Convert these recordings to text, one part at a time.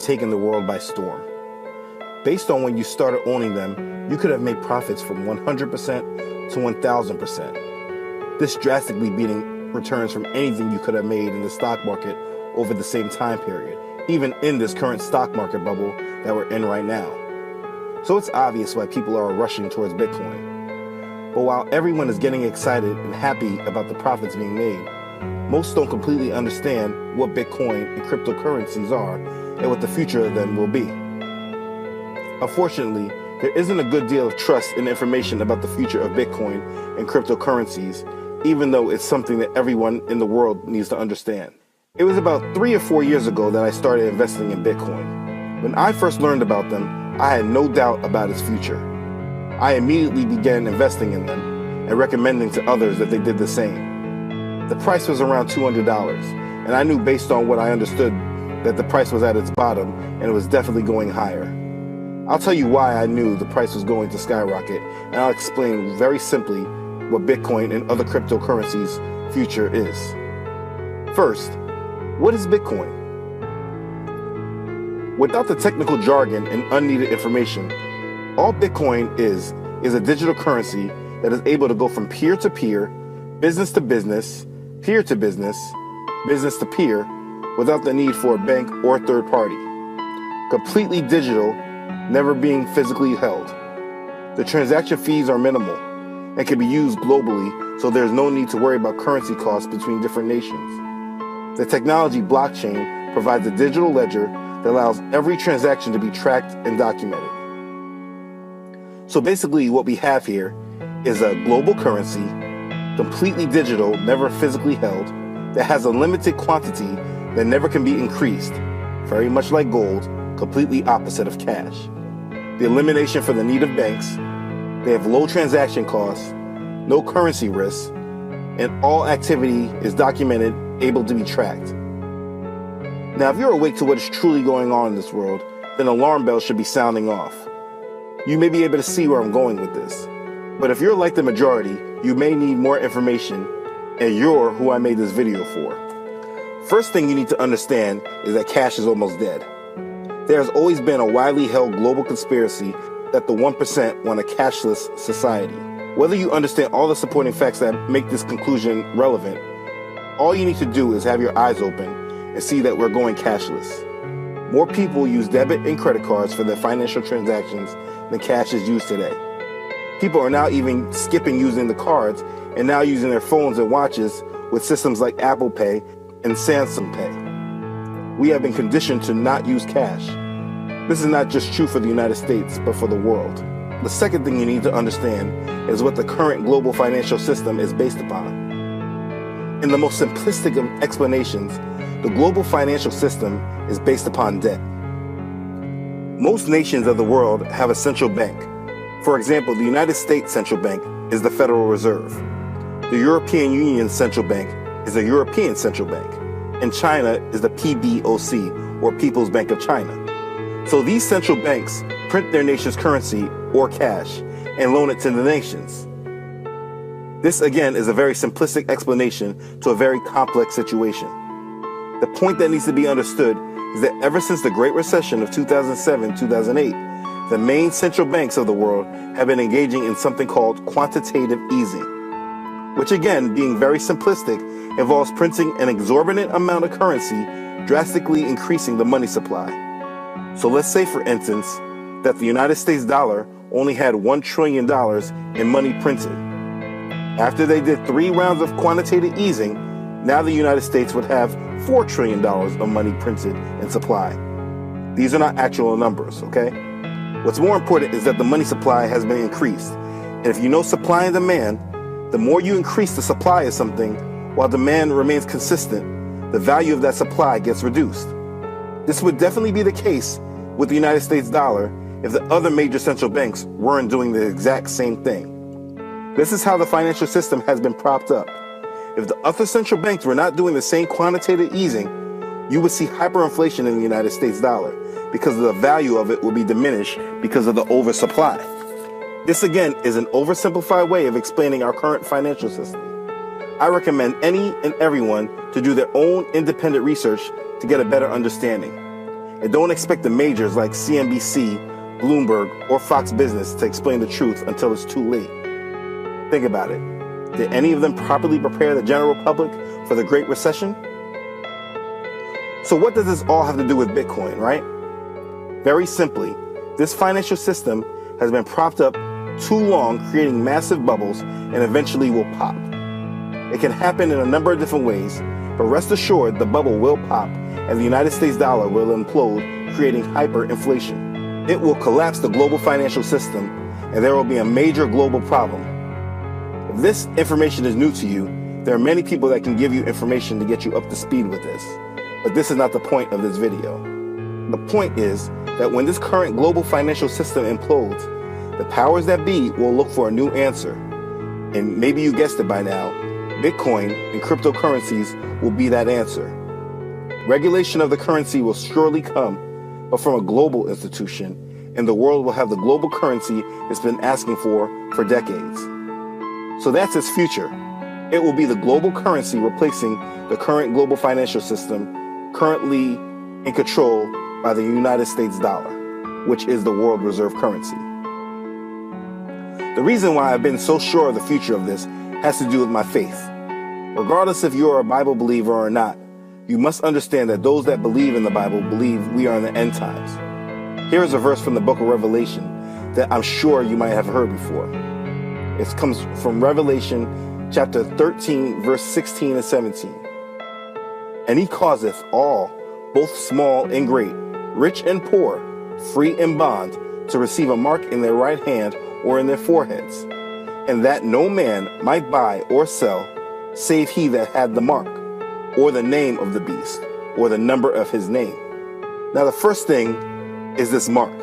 taken the world by storm. Based on when you started owning them, you could have made profits from 100% to 1000%. This drastically beating returns from anything you could have made in the stock market over the same time period, even in this current stock market bubble that we're in right now. So it's obvious why people are rushing towards Bitcoin. But while everyone is getting excited and happy about the profits being made, most don't completely understand what Bitcoin and cryptocurrencies are and what the future of them will be. Unfortunately, there isn't a good deal of trust in information about the future of Bitcoin and cryptocurrencies, even though it's something that everyone in the world needs to understand. It was about 3 or 4 years ago that I started investing in Bitcoin. When I first learned about them, I had no doubt about its future. I immediately began investing in them and recommending to others that they did the same. The price was around $200, and I knew based on what I understood that the price was at its bottom and it was definitely going higher. I'll tell you why I knew the price was going to skyrocket, and I'll explain very simply what Bitcoin and other cryptocurrencies' future is. First, what is Bitcoin? Without the technical jargon and unneeded information, all Bitcoin is a digital currency that is able to go from peer to peer, business to business, peer to business, business to peer, without the need for a bank or a third party. Completely digital, never being physically held. The transaction fees are minimal and can be used globally, so there's no need to worry about currency costs between different nations. The technology blockchain provides a digital ledger that allows every transaction to be tracked and documented. So basically what we have here is a global currency, completely digital, never physically held, that has a limited quantity that never can be increased, very much like gold, completely opposite of cash. The elimination for the need of banks, they have low transaction costs, no currency risks, and all activity is documented, able to be tracked. Now, if you're awake to what is truly going on in this world, then alarm bells should be sounding off. You may be able to see where I'm going with this. But if you're like the majority, you may need more information, and you're who I made this video for. First thing you need to understand is that cash is almost dead. There has always been a widely held global conspiracy that the 1% want a cashless society. Whether you understand all the supporting facts that make this conclusion relevant, all you need to do is have your eyes open and see that we're going cashless. More people use debit and credit cards for their financial transactions than cash is used today. People are now even skipping using the cards and now using their phones and watches with systems like Apple Pay and Samsung Pay. We have been conditioned to not use cash. This is not just true for the United States, but for the world. The second thing you need to understand is what the current global financial system is based upon. In the most simplistic of explanations, the global financial system is based upon debt. Most nations of the world have a central bank. For example, the United States Central Bank is the Federal Reserve. The European Union Central Bank is the European Central Bank. And China is the PBOC, or People's Bank of China. So these central banks print their nation's currency, or cash, and loan it to the nations. This again is a very simplistic explanation to a very complex situation. The point that needs to be understood is that ever since the Great Recession of 2007-2008, the main central banks of the world have been engaging in something called quantitative easing, which again, being very simplistic, involves printing an exorbitant amount of currency, drastically increasing the money supply. So let's say, for instance, that the United States dollar only had $1 trillion in money printed. After they did 3 rounds of quantitative easing, now the United States would have $4 trillion of money printed in supply. These are not actual numbers, okay? What's more important is that the money supply has been increased. And if you know supply and demand, the more you increase the supply of something while demand remains consistent, the value of that supply gets reduced. This would definitely be the case with the United States dollar if the other major central banks weren't doing the exact same thing. This is how the financial system has been propped up. If the other central banks were not doing the same quantitative easing, you would see hyperinflation in the United States dollar because the value of it will be diminished because of the oversupply. This again is an oversimplified way of explaining our current financial system. I recommend any and everyone to do their own independent research to get a better understanding. And don't expect the majors like CNBC, Bloomberg, or Fox Business to explain the truth until it's too late. Think about it. Did any of them properly prepare the general public for the Great Recession? So what does this all have to do with Bitcoin, right? Very simply, this financial system has been propped up too long, creating massive bubbles, and eventually will pop. It can happen in a number of different ways, but rest assured the bubble will pop and the United States dollar will implode, creating hyperinflation. It will collapse the global financial system, and there will be a major global problem. If this information is new to you, there are many people that can give you information to get you up to speed with this. But this is not the point of this video. The point is that when this current global financial system implodes, the powers that be will look for a new answer. And maybe you guessed it by now, Bitcoin and cryptocurrencies will be that answer. Regulation of the currency will surely come, but from a global institution, and the world will have the global currency it's been asking for decades. So that's its future. It will be the global currency replacing the current global financial system currently in control by the United States dollar, which is the world reserve currency. The reason why I've been so sure of the future of this has to do with my faith. Regardless if you're a Bible believer or not, you must understand that those that believe in the Bible believe we are in the end times. Here is a verse from the book of Revelation that I'm sure you might have heard before. It comes from Revelation chapter 13, verse 16 and 17. And he causeth all, both small and great, rich and poor, free and bond, to receive a mark in their right hand or in their foreheads, and that no man might buy or sell, save he that had the mark, or the name of the beast, or the number of his name. Now the first thing is this mark.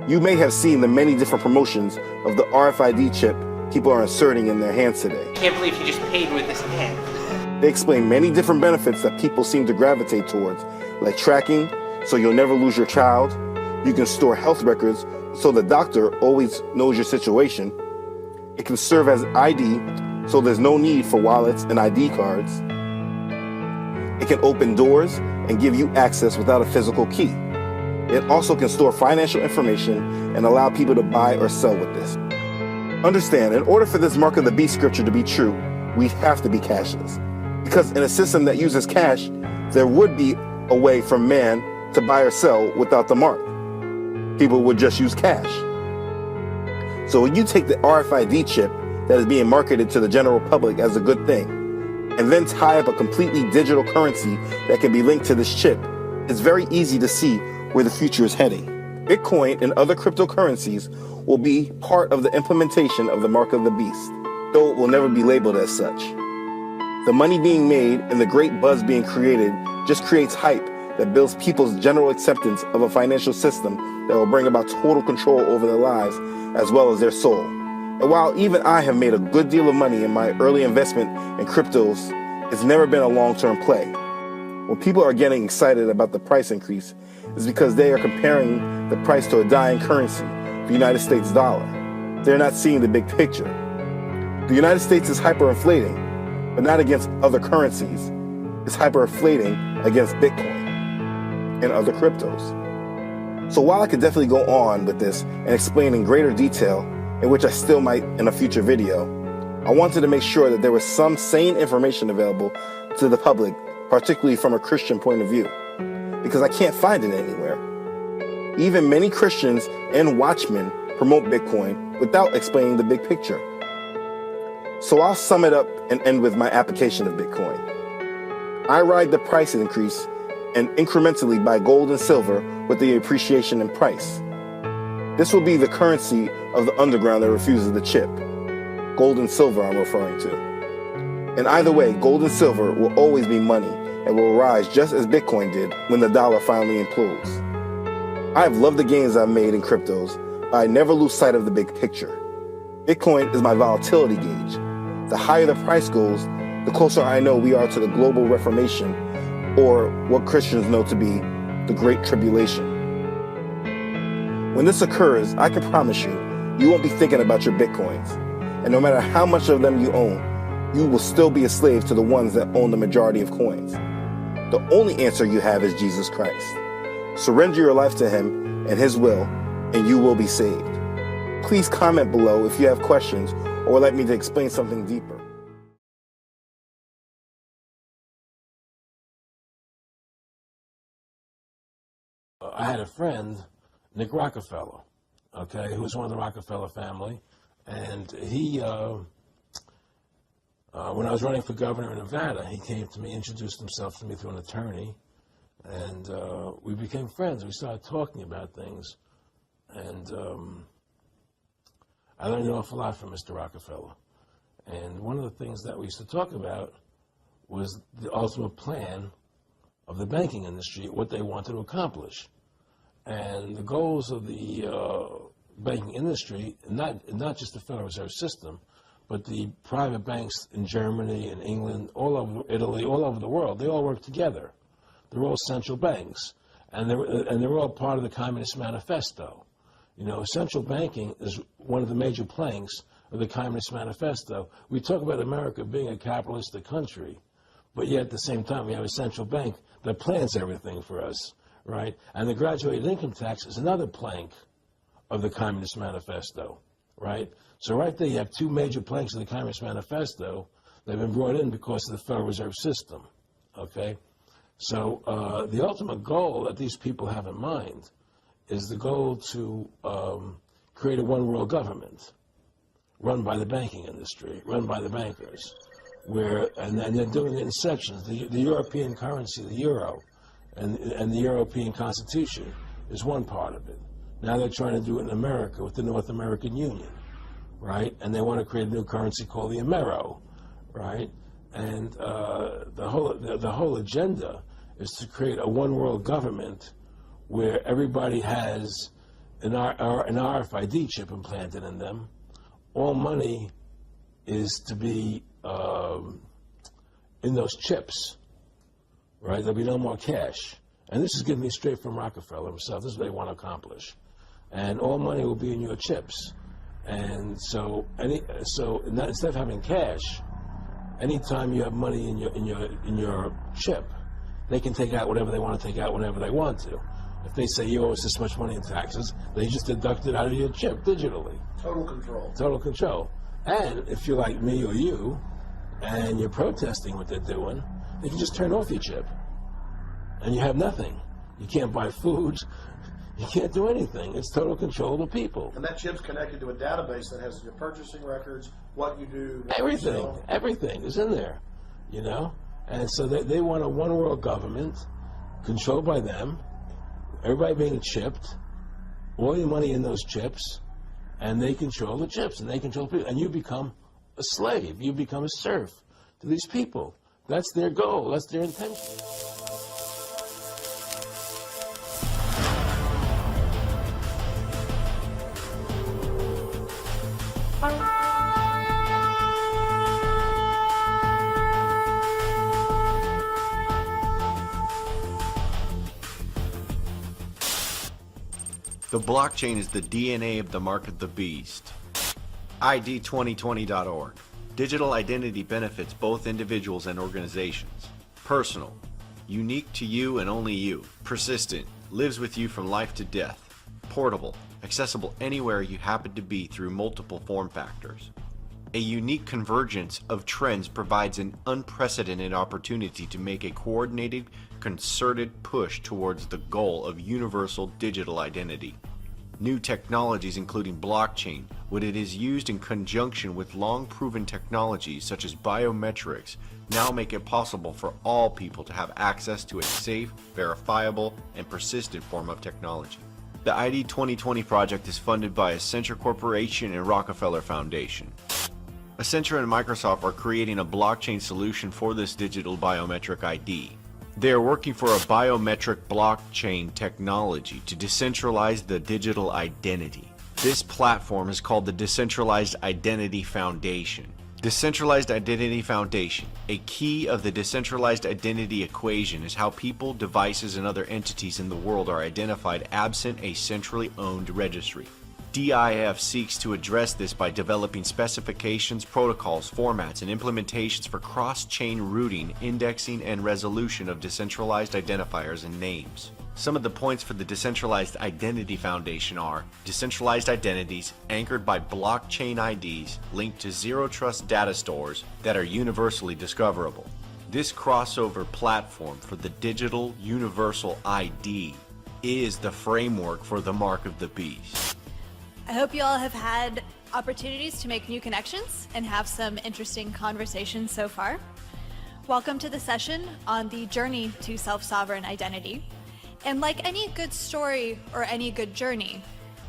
You may have seen the many different promotions of the RFID chip people are inserting in their hands today. I can't believe he just paid with his hand. They explain many different benefits that people seem to gravitate towards, like tracking, so you'll never lose your child. You can store health records, so the doctor always knows your situation. It can serve as ID, so there's no need for wallets and ID cards. It can open doors and give you access without a physical key. It also can store financial information and allow people to buy or sell with this. Understand, in order for this mark of the beast scripture to be true, we have to be cashless. Because in a system that uses cash, there would be a way for man to buy or sell without the mark. People would just use cash. So when you take the RFID chip that is being marketed to the general public as a good thing, and then tie up a completely digital currency that can be linked to this chip, it's very easy to see where the future is heading. Bitcoin and other cryptocurrencies will be part of the implementation of the mark of the beast, though it will never be labeled as such. The money being made and the great buzz being created just creates hype that builds people's general acceptance of a financial system that will bring about total control over their lives as well as their soul. And while even I have made a good deal of money in my early investment in cryptos, it's never been a long-term play. When people are getting excited about the price increase, it's because they are comparing the price to a dying currency, the United States dollar. They're not seeing the big picture. The United States is hyperinflating, but not against other currencies. It's hyperinflating against Bitcoin and other cryptos. So while I could definitely go on with this and explain in greater detail, in which I still might in a future video, I wanted to make sure that there was some sane information available to the public, particularly from a Christian point of view, because I can't find it anywhere. Even many Christians and watchmen promote Bitcoin without explaining the big picture. So I'll sum it up and end with my application of Bitcoin. I ride the price increase and incrementally buy gold and silver with the appreciation in price. This will be the currency of the underground that refuses the chip. Gold and silver I'm referring to. And either way, gold and silver will always be money and will rise just as Bitcoin did when the dollar finally implodes. I've loved the gains I've made in cryptos, but I never lose sight of the big picture. Bitcoin is my volatility gauge. The higher the price goes, the closer I know we are to the global reformation, or what Christians know to be the Great Tribulation. When this occurs, I can promise you, you won't be thinking about your Bitcoins. And no matter how much of them you own, you will still be a slave to the ones that own the majority of coins. The only answer you have is Jesus Christ. Surrender your life to Him and His will, and you will be saved. Please comment below if you have questions or would like me to explain something deeper. I had a friend, Nick Rockefeller, okay, who was one of the Rockefeller family, and he, when I was running for governor in Nevada, he came to me, introduced himself to me through an attorney, and we became friends. We started talking about things, and I learned an awful lot from Mr. Rockefeller. And one of the things that we used to talk about was the ultimate plan of the banking industry, what they wanted to accomplish. And the goals of the banking industry, not just the Federal Reserve System, but the private banks in Germany and England, all over Italy, all over the world, they all work together. They're all central banks, and they're all part of the Communist Manifesto. You know, central banking is one of the major planks of the Communist Manifesto. We talk about America being a capitalistic country, but yet at the same time we have a central bank that plans everything for us, right? And the graduated income tax is another plank of the Communist Manifesto, right? So right there you have two major planks of the Communist Manifesto that have been brought in because of the Federal Reserve System, okay? So the ultimate goal that these people have in mind is the goal to create a one-world government run by the banking industry, run by the bankers, and they're doing it in sections. The European currency, the euro, and the European Constitution is one part of it. Now they're trying to do it in America with the North American Union, right? And they want to create a new currency called the Amero, right? And the whole agenda is to create a one-world government where everybody has an RFID chip implanted in them. All money is to be in those chips, right? There'll be no more cash. And this is given me straight from Rockefeller himself. This is what they want to accomplish. And all money will be in your chips. And so instead of having cash, anytime you have money in your chip, they can take out whatever they want to take out whenever they want to. If they say you owe us this much money in taxes, they just deduct it out of your chip digitally. Total control. Total control. And if you're like me or you, and you're protesting what they're doing, they can just turn off your chip. And you have nothing. You can't buy food. You can't do anything. It's total control of the people. And that chip's connected to a database that has your purchasing records, what you do. Everything is in there, you know? And so they want a one-world government controlled by them, everybody being chipped, all your money in those chips, and they control the chips, and they control people. And you become a slave. You become a serf to these people. That's their goal. That's their intention. The blockchain is the DNA of the mark of the beast. ID2020.org. Digital identity benefits both individuals and organizations. Personal. Unique to you and only you. Persistent. Lives with you from life to death. Portable. Accessible anywhere you happen to be through multiple form factors. A unique convergence of trends provides an unprecedented opportunity to make a coordinated, concerted push towards the goal of universal digital identity. New technologies including blockchain, when it is used in conjunction with long-proven technologies such as biometrics, now make it possible for all people to have access to a safe, verifiable, and persistent form of technology. The ID 2020 project is funded by Accenture Corporation and Rockefeller Foundation. Accenture and Microsoft are creating a blockchain solution for this digital biometric ID. They are working for a biometric blockchain technology to decentralize the digital identity. This platform is called the Decentralized Identity Foundation. Decentralized Identity Foundation. A key of the decentralized identity equation is how people, devices, and other entities in the world are identified absent a centrally owned registry. DIF seeks to address this by developing specifications, protocols, formats, and implementations for cross-chain routing, indexing, and resolution of decentralized identifiers and names. Some of the points for the Decentralized Identity Foundation are decentralized identities anchored by blockchain IDs linked to zero trust data stores that are universally discoverable. This crossover platform for the digital universal ID is the framework for the Mark of the Beast. I hope you all have had opportunities to make new connections and have some interesting conversations so far. Welcome to the session on the journey to self-sovereign identity. And like any good story or any good journey,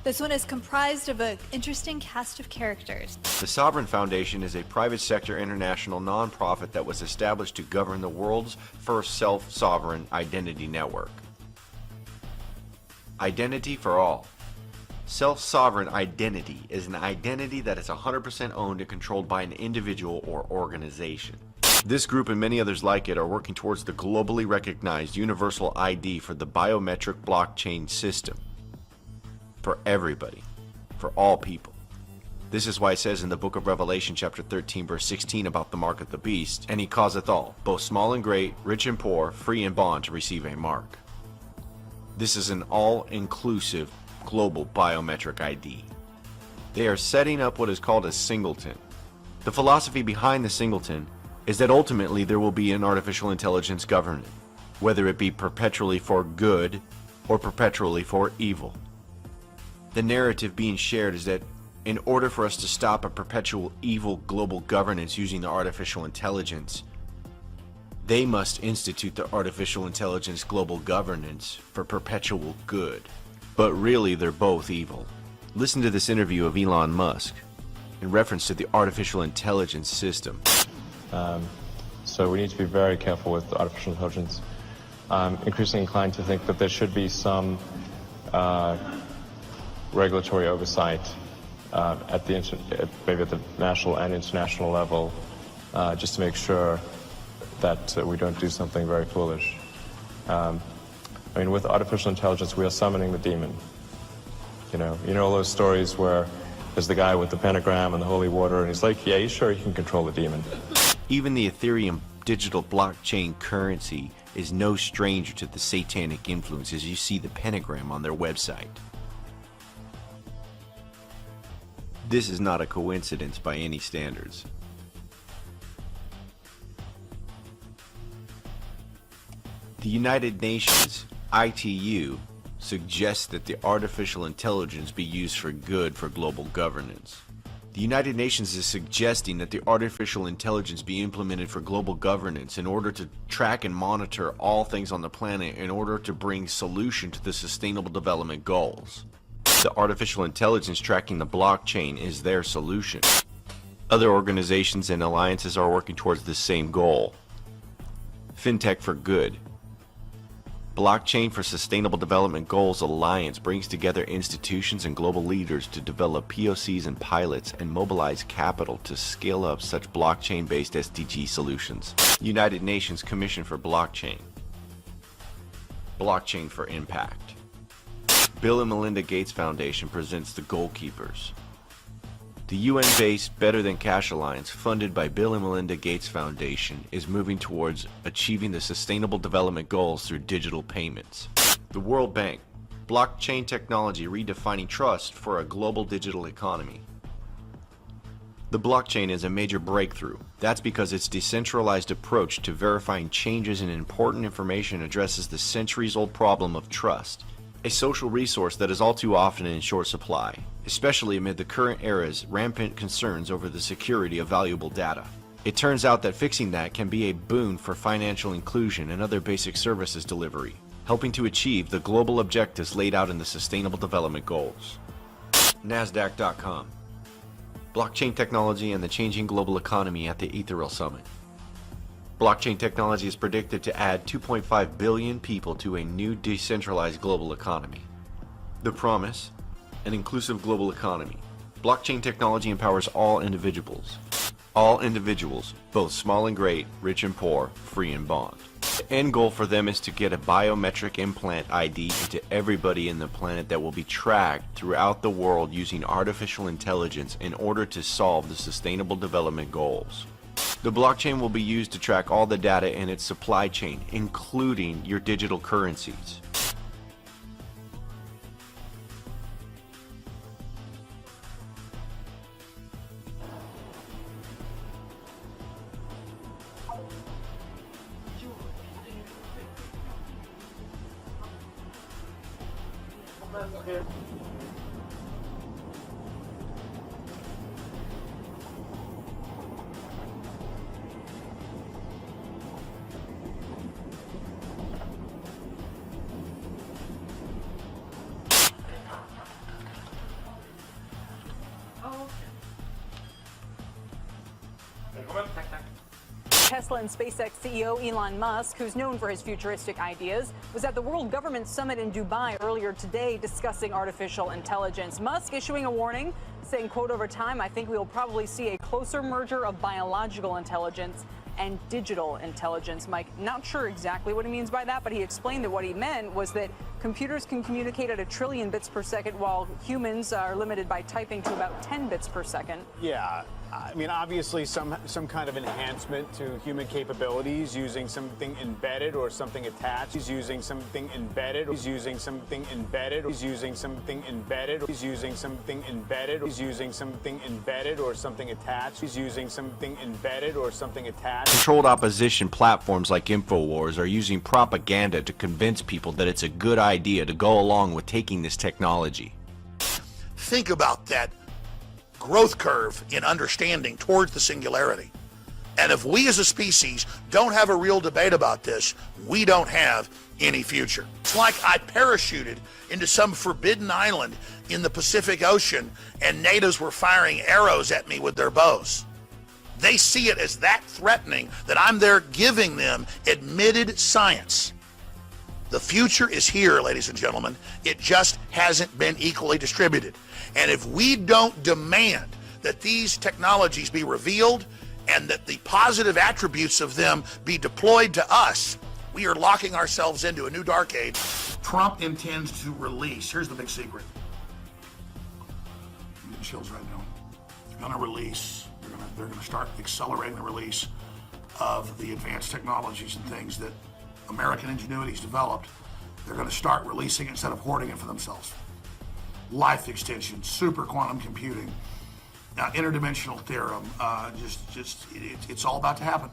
this one is comprised of an interesting cast of characters. The Sovereign Foundation is a private sector international nonprofit that was established to govern the world's first self-sovereign identity network. Identity for all. Self-sovereign identity is an identity that is 100% owned and controlled by an individual or organization. This group and many others like it are working towards the globally recognized universal ID for the biometric blockchain system. For everybody. For all people. This is why it says in the book of Revelation chapter 13 verse 16 about the mark of the beast, and he causeth all, both small and great, rich and poor, free and bond, to receive a mark. This is an all-inclusive global biometric ID. They are setting up what is called a singleton. The philosophy behind the singleton is that ultimately there will be an artificial intelligence government, whether it be perpetually for good or perpetually for evil. The narrative being shared is that in order for us to stop a perpetual evil global governance using the artificial intelligence, they must institute the artificial intelligence global governance for perpetual good. But really, they're both evil. Listen to this interview of Elon Musk in reference to the artificial intelligence system. So we need to be very careful with artificial intelligence. I'm increasingly inclined to think that there should be some regulatory oversight maybe at the national and international level, just to make sure that we don't do something very foolish. I mean, with artificial intelligence, we are summoning the demon. You know all those stories where there's the guy with the pentagram and the holy water, and he's like, yeah, he's sure he can control the demon. Even the Ethereum digital blockchain currency is no stranger to the satanic influence, as you see the pentagram on their website. This is not a coincidence by any standards. The United Nations, ITU, suggests that the artificial intelligence be used for good for global governance. The United Nations is suggesting that the artificial intelligence be implemented for global governance in order to track and monitor all things on the planet in order to bring solution to the Sustainable Development Goals. The artificial intelligence tracking the blockchain is their solution. Other organizations and alliances are working towards the same goal. FinTech for Good. Blockchain for Sustainable Development Goals Alliance brings together institutions and global leaders to develop POCs and pilots and mobilize capital to scale up such blockchain-based SDG solutions. United Nations Commission for Blockchain. Blockchain for Impact. Bill and Melinda Gates Foundation presents the Goalkeepers. The UN-based Better Than Cash Alliance, funded by Bill and Melinda Gates Foundation, is moving towards achieving the Sustainable Development Goals through digital payments. The World Bank, blockchain technology redefining trust for a global digital economy. The blockchain is a major breakthrough. That's because its decentralized approach to verifying changes in important information addresses the centuries-old problem of trust, a social resource that is all too often in short supply, especially amid the current era's rampant concerns over the security of valuable data. It turns out that fixing that can be a boon for financial inclusion and other basic services delivery, helping to achieve the global objectives laid out in the Sustainable Development Goals. NASDAQ.com. Blockchain technology and the changing global economy at the Ethereal Summit. Blockchain technology is predicted to add 2.5 billion people to a new decentralized global economy. The promise: an inclusive global economy. Blockchain technology empowers all individuals. All individuals, both small and great, rich and poor, free and bond. The end goal for them is to get a biometric implant ID into everybody in the planet that will be tracked throughout the world using artificial intelligence in order to solve the Sustainable Development Goals. The blockchain will be used to track all the data in its supply chain, including your digital currencies. Tesla and SpaceX CEO Elon Musk, who's known for his futuristic ideas, was at the World Government Summit in Dubai earlier today discussing artificial intelligence. Musk issuing a warning, saying, quote, over time, I think we will probably see a closer merger of biological intelligence and digital intelligence. Mike, not sure exactly what he means by that, but he explained that what he meant was that computers can communicate at 1 trillion bits per second, while humans are limited by typing to about 10 bits per second. Yeah, I mean, obviously some kind of enhancement to human capabilities using something embedded or something attached. He's using something embedded. He's using something embedded. He's using something embedded. He's using something embedded. He's using something embedded or something attached. He's using something embedded or something attached. Controlled opposition platforms like InfoWars are using propaganda to convince people that it's a good idea to go along with taking this technology. Think about that growth curve in understanding towards the singularity. And if we as a species don't have a real debate about this, we don't have any future. It's like I parachuted into some forbidden island in the Pacific Ocean and natives were firing arrows at me with their bows. They see it as that threatening that I'm there giving them admitted science. The future is here, ladies and gentlemen. It just hasn't been equally distributed. And if we don't demand that these technologies be revealed and that the positive attributes of them be deployed to us, we are locking ourselves into a new dark age. Trump intends to release, here's the big secret. I'm getting chills right now. They're going to release, they're going to start accelerating the release of the advanced technologies and things that American ingenuity's developed. They're going to start releasing it instead of hoarding it for themselves. Life extension, super quantum computing, interdimensional theorem, it's all about to happen.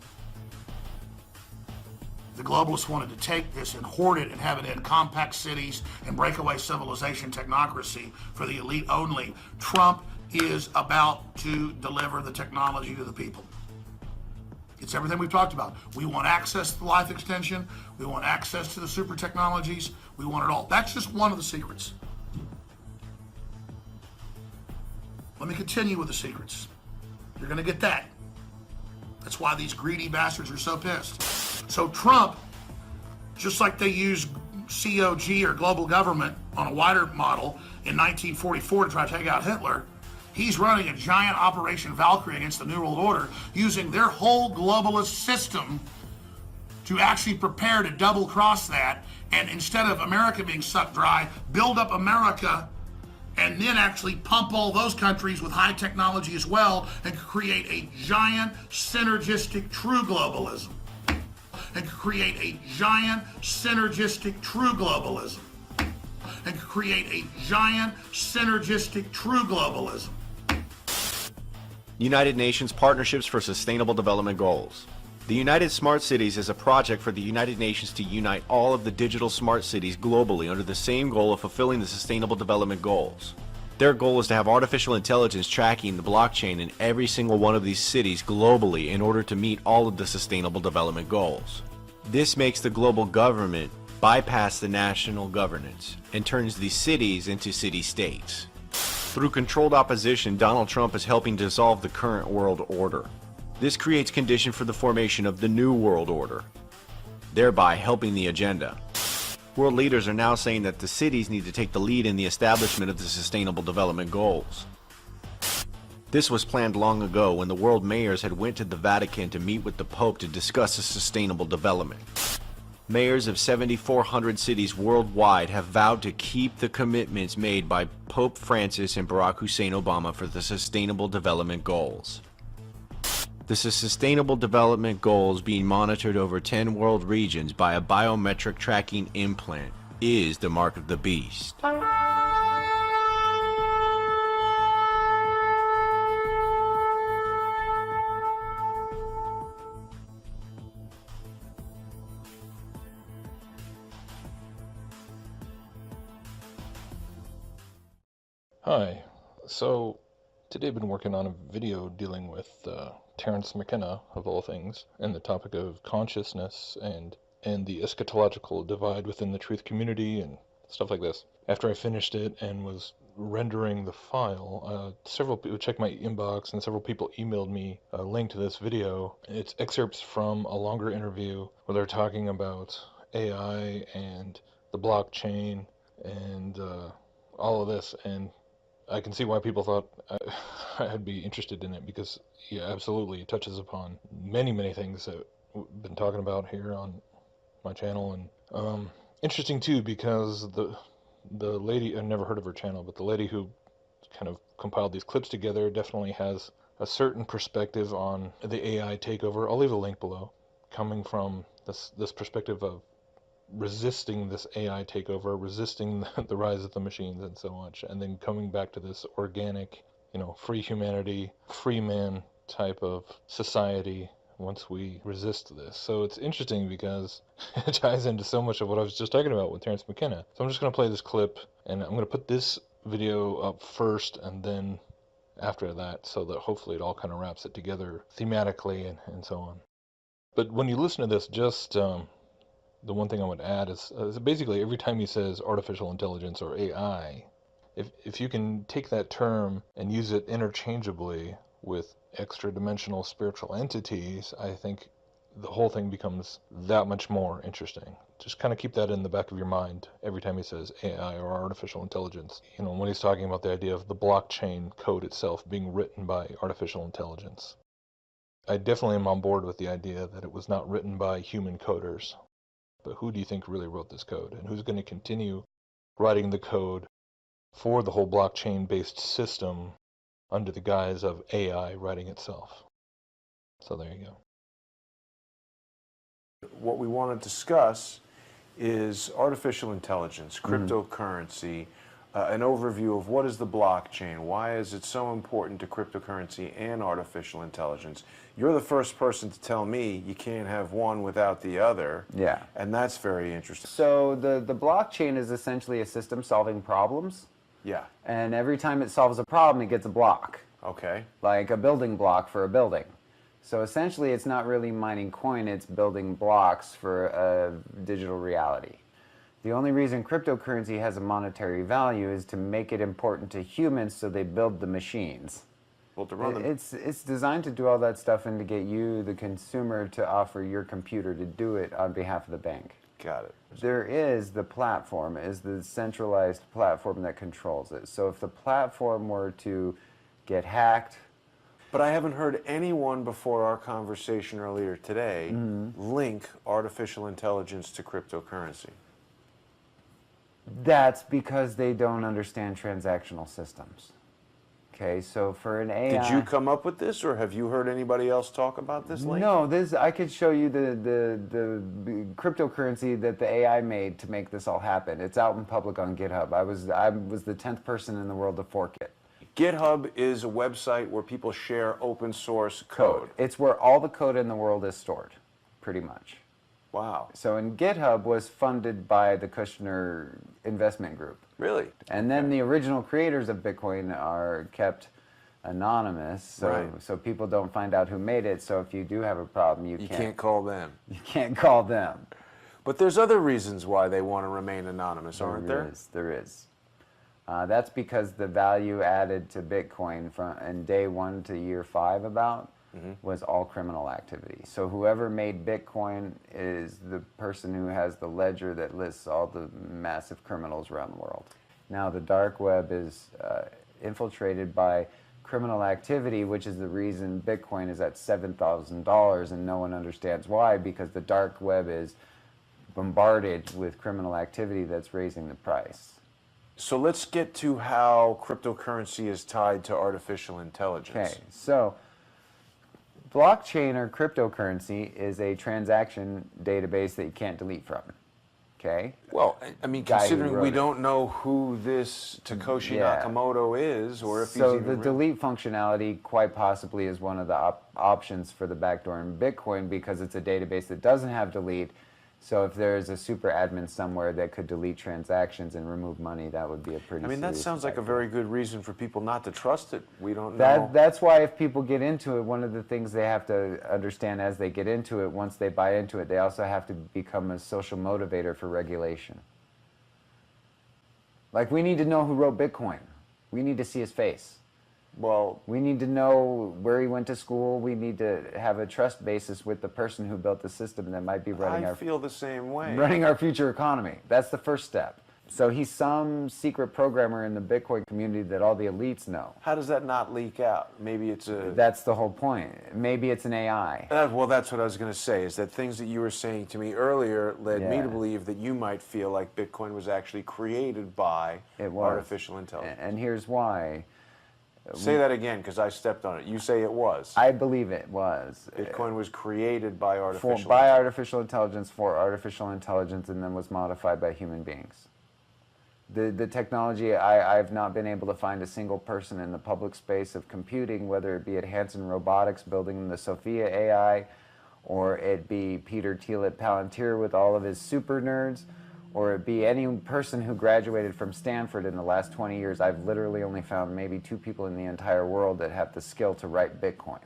The globalists wanted to take this and hoard it and have it in compact cities and breakaway civilization technocracy for the elite only. Trump is about to deliver the technology to the people. It's everything we've talked about. We want access to life extension. We want access to the super technologies. We want it all. That's just one of the secrets. Let me continue with the secrets. You're going to get that. That's why these greedy bastards are so pissed. So Trump, just like they used COG or global government on a wider model in 1944 to try to take out Hitler, he's running a giant Operation Valkyrie against the New World Order, using their whole globalist system to actually prepare to double cross that, and instead of America being sucked dry, build up America and then actually pump all those countries with high technology as well and create a giant synergistic true globalism. And create a giant synergistic true globalism. And create a giant synergistic true globalism. United Nations Partnerships for Sustainable Development Goals. The United Smart Cities is a project for the United Nations to unite all of the digital smart cities globally under the same goal of fulfilling the Sustainable Development Goals. Their goal is to have artificial intelligence tracking the blockchain in every single one of these cities globally in order to meet all of the Sustainable Development Goals. This makes the global government bypass the national governance and turns these cities into city-states. Through controlled opposition, Donald Trump is helping dissolve the current world order. This creates condition for the formation of the new world order, thereby helping the agenda. World leaders are now saying that the cities need to take the lead in the establishment of the Sustainable Development Goals. This was planned long ago when the world mayors had went to the Vatican to meet with the Pope to discuss the sustainable development. Mayors of 7,400 cities worldwide have vowed to keep the commitments made by Pope Francis and Barack Hussein Obama for the Sustainable Development Goals. The Sustainable Development Goals, being monitored over 10 world regions by a biometric tracking implant, is the mark of the beast. Hi. So today I've been working on a video dealing with Terence McKenna, of all things, and the topic of consciousness and the eschatological divide within the truth community and stuff like this. After I finished it and was rendering the file, several people checked my inbox and several people emailed me a link to this video. It's excerpts from a longer interview where they're talking about AI and the blockchain and all of this, and I can see why people thought I'd be interested in it, because yeah, absolutely, it touches upon many, many things that we've been talking about here on my channel. And interesting too, because the lady, I've never heard of her channel, but the lady who kind of compiled these clips together definitely has a certain perspective on the AI takeover. I'll leave a link below, coming from this perspective of resisting this AI takeover, resisting the rise of the machines and so much, and then coming back to this organic, free humanity, free man type of society once we resist this. So it's interesting because it ties into so much of what I was just talking about with Terence McKenna. So I'm just going to play this clip, and I'm going to put this video up first and then after that, so that hopefully it all kind of wraps it together thematically and so on. But when you listen to this, just the one thing I would add is basically every time he says artificial intelligence or AI, if you can take that term and use it interchangeably with extra-dimensional spiritual entities, I think the whole thing becomes that much more interesting. Just kind of keep that in the back of your mind every time he says AI or artificial intelligence. When he's talking about the idea of the blockchain code itself being written by artificial intelligence. I definitely am on board with the idea that it was not written by human coders. But who do you think really wrote this code? And who's going to continue writing the code for the whole blockchain-based system under the guise of AI writing itself? So there you go. What we want to discuss is artificial intelligence, cryptocurrency, an overview of what is the blockchain, why is it so important to cryptocurrency and artificial intelligence. You're the first person to tell me you can't have one without the other. Yeah. And that's very interesting. So the blockchain is essentially a system solving problems. Yeah. And every time it solves a problem, it gets a block. Okay. Like a building block for a building. So essentially, it's not really mining coin, it's building blocks for a digital reality. The only reason cryptocurrency has a monetary value is to make it important to humans, so they build the machines. Well, to run them. It's designed to do all that stuff and to get you, the consumer, to offer your computer to do it on behalf of the bank. Got it. There is the platform, is the centralized platform that controls it. So if the platform were to get hacked... But I haven't heard anyone before our conversation earlier today link artificial intelligence to cryptocurrency. That's because they don't understand transactional systems. Okay, so for an AI... Did you come up with this, or have you heard anybody else talk about this link? No, I could show you the cryptocurrency that the AI made to make this all happen. It's out in public on GitHub. I was the 10th person in the world to fork it. GitHub is a website where people share open source code. It's where all the code in the world is stored, pretty much. Wow. So, and GitHub was funded by the Kushner investment group. Really? And then the original creators of Bitcoin are kept anonymous, so people don't find out who made it. So if you do have a problem, you can't call them. You can't call them. But there's other reasons why they want to remain anonymous, aren't there? There is. That's because the value added to Bitcoin in day 1 to year 5 was all criminal activity. So whoever made Bitcoin is the person who has the ledger that lists all the massive criminals around the world. Now the dark web is infiltrated by criminal activity, which is the reason Bitcoin is at $7,000 and no one understands why, because the dark web is bombarded with criminal activity that's raising the price. So let's get to how cryptocurrency is tied to artificial intelligence. Okay, so blockchain or cryptocurrency is a transaction database that you can't delete from. Okay? Well, I mean, considering we don't know who this Satoshi Nakamoto is, or if he's even the delete functionality quite possibly is one of the options for the backdoor in Bitcoin, because it's a database that doesn't have delete, So if there's a super admin somewhere that could delete transactions and remove money, that would be a pretty I mean, that serious sounds like a attack. very good reason for people not to trust it. We don't know. That's why if people get into it, one of the things they have to understand as they get into it, once they buy into it, they also have to become a social motivator for regulation. Like, we need to know who wrote Bitcoin. We need to see his face. Well, we need to know where he went to school. We need to have a trust basis with the person who built the system that might be running I feel the same way. running our future economy. That's the first step. So he's some secret programmer in the Bitcoin community that all the elites know. How does that not leak out? Maybe it's a... That's the whole point. Maybe it's an AI. Well, that's what I was going to say, is that things that you were saying to me earlier led me to believe that you might feel like Bitcoin was actually created by artificial intelligence. And here's why. Say that again, because I stepped on it. You say it was. I believe it was. Bitcoin was created by artificial by artificial intelligence, for artificial intelligence, and then was modified by human beings. The technology, I've not been able to find a single person in the public space of computing, whether it be at Hanson Robotics building the Sophia AI, or it be Peter Thiel at Palantir with all of his super nerds, or it be any person who graduated from Stanford in the last 20 years. I've literally only found maybe 2 people in the entire world that have the skill to write Bitcoin.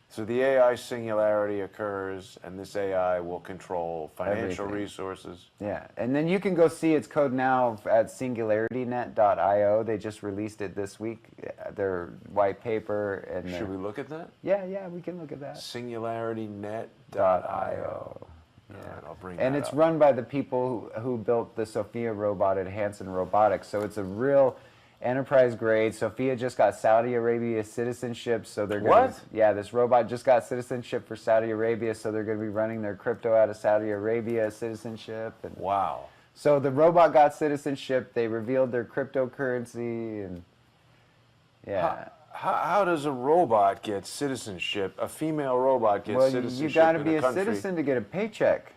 So the AI singularity occurs, and this AI will control financial Everything. resources. Yeah, and then you can go see its code now at singularitynet.io. They just released it this week, their white paper. And Should we look at that? Yeah, we can look at that. Singularitynet.io. Yeah. All right, I'll bring And that it's up. run by the people who built the Sophia robot at Hanson Robotics. So it's a real enterprise grade. Sophia just got Saudi Arabia citizenship, so they're going to... Yeah, this robot just got citizenship for Saudi Arabia, so they're going to be running their crypto out of Saudi Arabia citizenship. And wow. So the robot got citizenship, they revealed their cryptocurrency, and... Yeah. How does a robot get citizenship? A female robot gets citizenship you got to in be a a country? citizen to get a paycheck.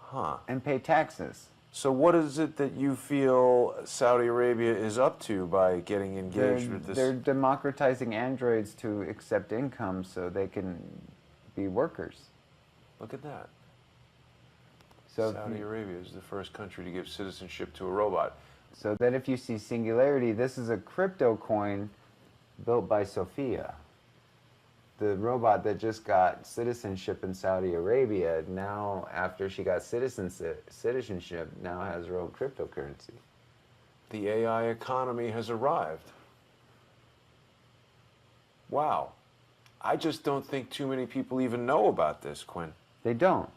Huh. And pay taxes. So what is it that you feel Saudi Arabia is up to by getting engaged with this? They're democratizing androids to accept income so they can be workers. Look at that. So Saudi Arabia is the first country to give citizenship to a robot. So then if you see Singularity, this is a crypto coin built by Sophia. The robot that just got citizenship in Saudi Arabia, now after she got citizenship, now has her own cryptocurrency. The AI economy has arrived. Wow. I just don't think too many people even know about this, Quinn. They don't.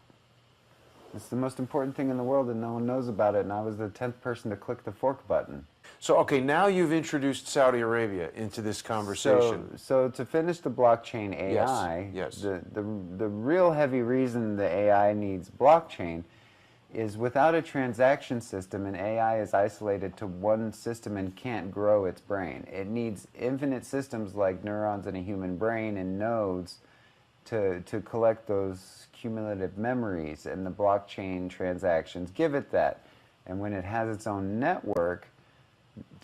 It's the most important thing in the world and no one knows about it, and I was the 10th person to click the fork button. So, okay, now you've introduced Saudi Arabia into this conversation. So to finish the blockchain AI, yes. The real heavy reason the AI needs blockchain is without a transaction system, an AI is isolated to one system and can't grow its brain. It needs infinite systems like neurons in a human brain and nodes to collect those cumulative memories, and the blockchain transactions give it that. And when it has its own network,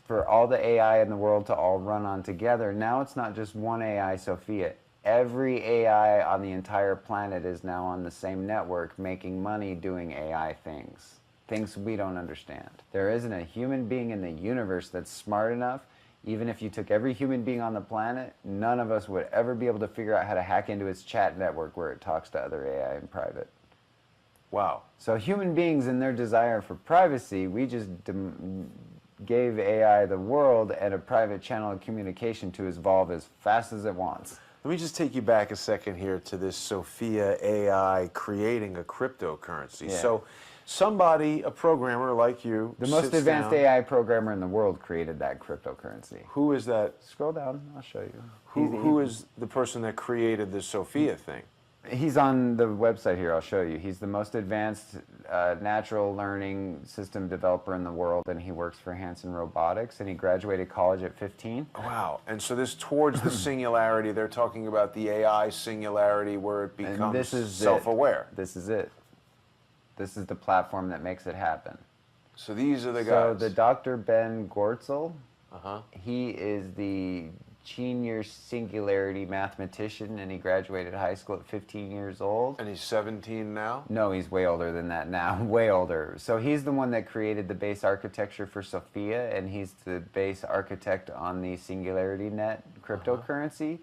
for all the AI in the world to all run on together, now it's not just one AI, Sophia. Every AI on the entire planet is now on the same network making money doing AI things we don't understand. There isn't a human being in the universe that's smart enough. Even if you took every human being on the planet, none of us would ever be able to figure out how to hack into its chat network where it talks to other AI in private. Wow. So human beings in their desire for privacy, we just gave AI the world and a private channel of communication to evolve as fast as it wants. Let me just take you back a second here to this Sophia AI creating a cryptocurrency. Yeah. So somebody, a programmer like you, The most sits advanced down. AI programmer in the world created that cryptocurrency. Who is that? Scroll down, I'll show you. Who is the person that created the Sophia thing? He's on the website here, I'll show you. He's the most advanced natural learning system developer in the world, and he works for Hanson Robotics, and he graduated college at 15. Wow. And so this towards the singularity, they're talking about the AI singularity where it And becomes this is self-aware. This is it. This is the platform that makes it happen. So these are the So guys. the Dr. Ben Gortzel, Uh-huh. he is the ingenious singularity mathematician, and he graduated high school at 15 years old. And he's 17 now? No, he's way older than that now, way older. So he's the one that created the base architecture for Sophia, and he's the base architect on the Singularity Net cryptocurrency.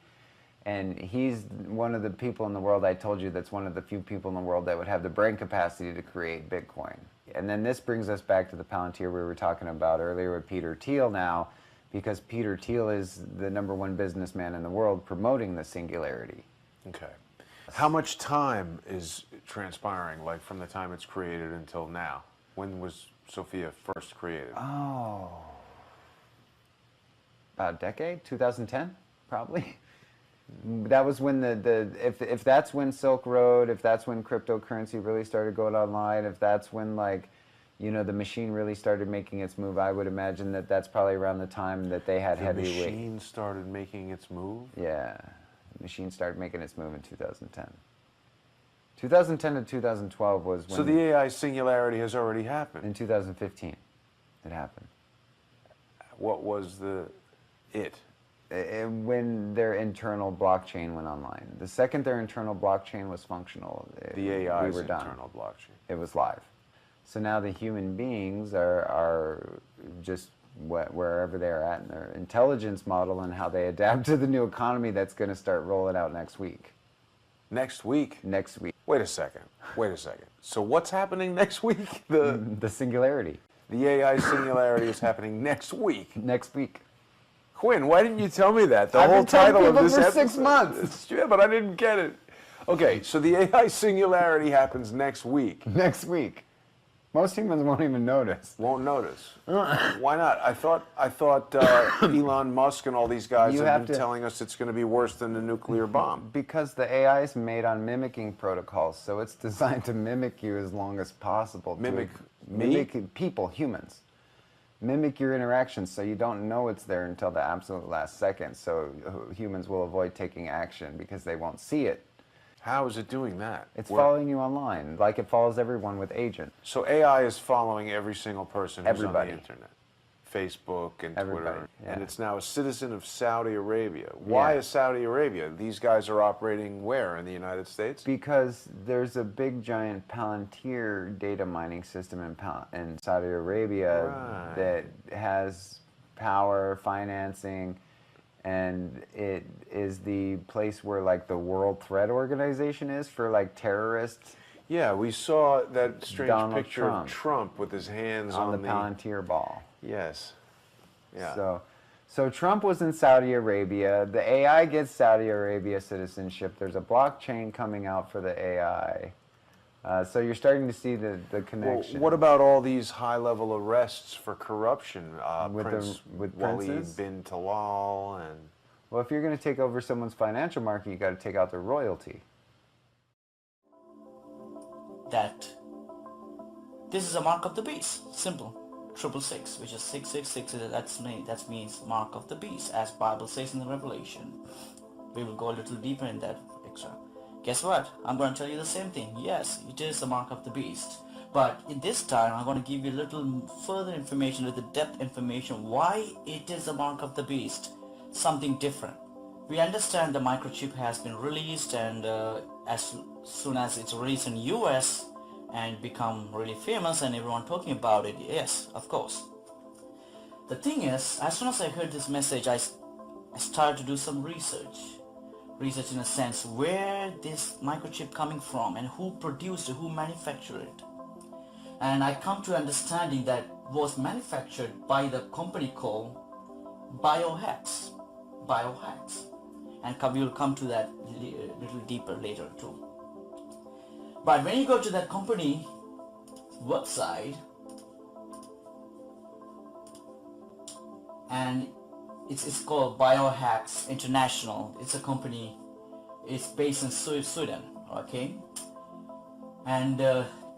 And he's one of the people in the world, I told you, that's one of the few people in the world that would have the brain capacity to create Bitcoin. And then this brings us back to the Palantir we were talking about earlier with Peter Thiel now, because Peter Thiel is the #1 businessman in the world promoting the Singularity. Okay. How much time is transpiring, like from the time it's created until now? When was Sophia first created? Oh, about a decade, 2010, probably. That was when if that's when Silk Road, if that's when cryptocurrency really started going online, if that's when, like, you know, the machine really started making its move, I would imagine that that's probably around the time that they had heavyweight. The machine started making its move? Yeah, the machine started making its move in 2010. 2010 to 2012 was when... So the AI Singularity has already happened? In 2015, it happened. What was when their internal blockchain went online. The second their internal blockchain was functional, the AI's we were done. internal blockchain. It was live. So now the human beings are just wherever they're at in their intelligence model and how they adapt to the new economy that's going to start rolling out next week. Next week? Next week. Wait a second. So what's happening next week? The Singularity. The AI Singularity is happening next week. Next week. Quinn, why didn't you tell me that? The I've whole been telling title of people this for episode. 6 months. Yeah, but I didn't get it. Okay, so the AI Singularity happens next week. Next week. Most humans won't even notice. Won't notice. Why not? I thought Elon Musk and all these guys have been telling us it's going to be worse than a nuclear bomb. Because the AI is made on mimicking protocols, so it's designed to mimic you as long as possible. Mimic people, humans. Mimic your interactions so you don't know it's there until the absolute last second, so humans will avoid taking action because they won't see it. How is it doing that? It's following you online, like it follows everyone with Agent. So AI is following every single person who's Everybody. on the internet. Facebook and Everybody, Twitter. yeah. And it's now a citizen of Saudi Arabia. Why is Saudi Arabia? These guys are operating where? In the United States? Because there's a big giant Palantir data mining system in Saudi Arabia that has power, financing, and it is the place where, like, the World Threat Organization is for, like, terrorists. Yeah, we saw that strange Donald picture of Trump with his hands on the Palantir ball. Yes. Yeah. So Trump was in Saudi Arabia. The AI gets Saudi Arabia citizenship. There's a blockchain coming out for the AI. So you're starting to see the connection. Well, what about all these high-level arrests for corruption? With Walid princes? bin Talal and... Well, if you're going to take over someone's financial market, you got to take out their royalty. That this is a mark of the beast. Simple. 666, which is 666. That means mark of the beast, as Bible says in the Revelation. We will go a little deeper in that extra. Guess what? I'm going to tell you the same thing. Yes, it is the mark of the beast. But in this time, I'm going to give you a little further information, with the depth information, why it is the mark of the beast. Something different. We understand the microchip has been released, and as soon as it's released in US and become really famous and everyone talking about it, yes, of course. The thing is, as soon as I heard this message, I started to do some research in a sense, where this microchip coming from and who produced it, who manufactured it. And I come to understanding that it was manufactured by the company called Biohacks. And we'll come to that a little deeper later too. But when you go to that company website, and it's called Biohacks International. It's a company. It's based in Sweden. Okay, and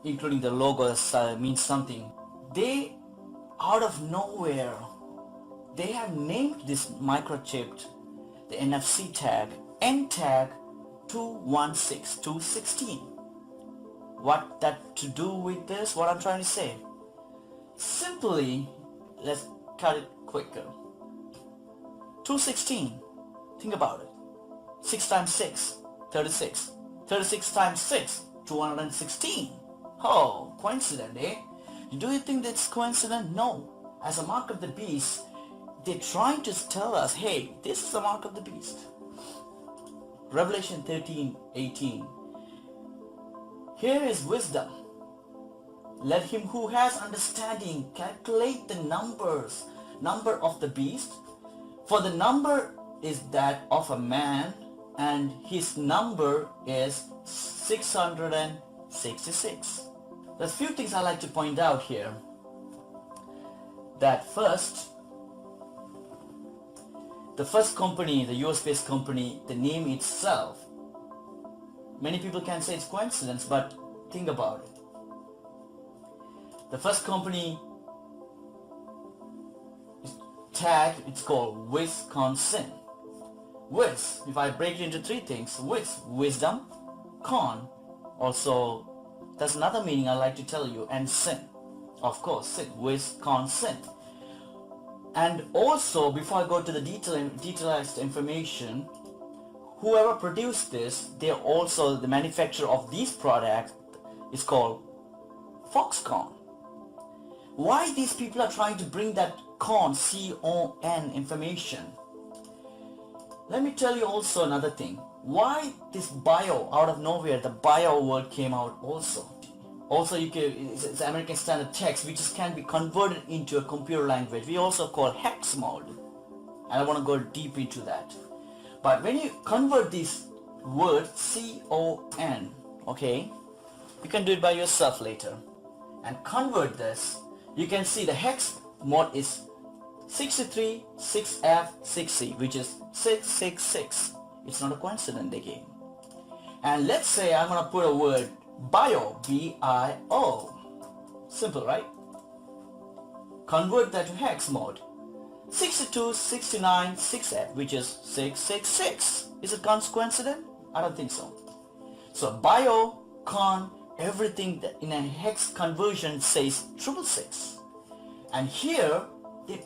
including the logo means something. They, out of nowhere, they have named this microchip, the NFC tag, NTAG 216216. What that to do with this? What I'm trying to say? Simply, let's cut it quicker. 216 Think about it. 6 times 6, 36. 36 times 6, 216. Oh, coincident, eh? Do you think that's coincident? No. As a mark of the beast, they're trying to tell us, hey, this is the mark of the beast. Revelation 13:18. Here is wisdom. Let him who has understanding calculate the number of the beast, for the number is that of a man, and his number is 666. There's a few things I like to point out here. That first, the first company, the US-based company, the name itself, many people can say it's coincidence, but think about it. The first company is tagged, it's called Wisconsin. Wis, if I break it into three things, wisdom, con, also that's another meaning I like to tell you, and sin. Of course, sin, Wisconsin. And also, before I go to the detailized information, whoever produced this, they're also the manufacturer of these products is called Foxconn. Why these people are trying to bring that con, C-O-N information? Let me tell you also another thing. Why this bio, out of nowhere, the bio word came out also. Also, it's American Standard Text, which can be converted into a computer language. We also call hex mode. And I want to go deep into that. But when you convert this word, C-O-N, okay, you can do it by yourself later. And convert this, you can see the hex mode is 63, 6F, 6C, which is 666. It's not a coincidence again. And let's say I'm going to put a word bio, B-I-O. Simple, right? Convert that to hex mode. 62, 69, 6F, which is 666. Is it coincident? I don't think so. So bio, con, everything that in a hex conversion says 666. And here, they're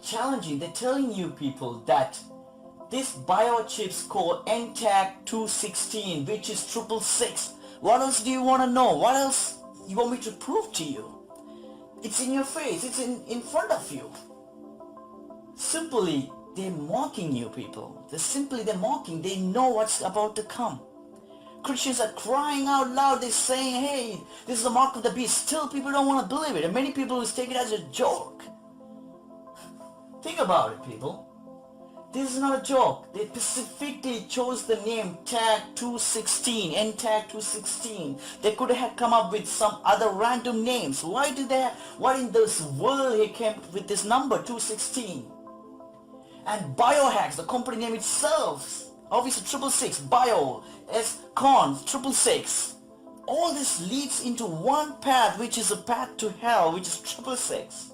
challenging, they're telling you people that this biochip's called NTAG 216, which is 666. What else do you want to know? What else you want me to prove to you? It's in your face. It's in front of you. Simply, they're mocking you people. They're mocking. They know what's about to come. Christians are crying out loud. They're saying, hey, this is the mark of the beast. Still, people don't want to believe it. And many people will take it as a joke. Think about it, people. This is not a joke. They specifically chose the name tag 216, NTAG 216. They could have come up with some other random names. What in this world he came up with this number 216? And Biohacks, the company name itself, obviously 666, Bio, Con, 666. All this leads into one path, which is a path to hell, which is 666.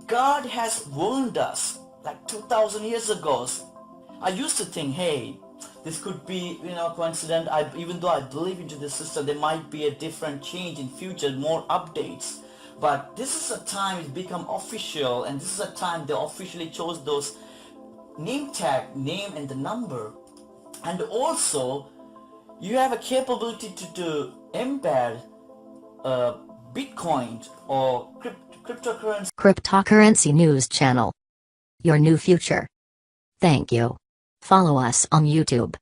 God has warned us. Like 2,000 years ago, I used to think, hey, this could be, coincident. Even though I believe into the system, there might be a different change in future, more updates. But this is a time it's become official, and this is a time they officially chose those name tag, name and the number. And also, you have a capability to embed Bitcoin or cryptocurrency. Cryptocurrency News Channel. Your new future. Thank you. Follow us on YouTube.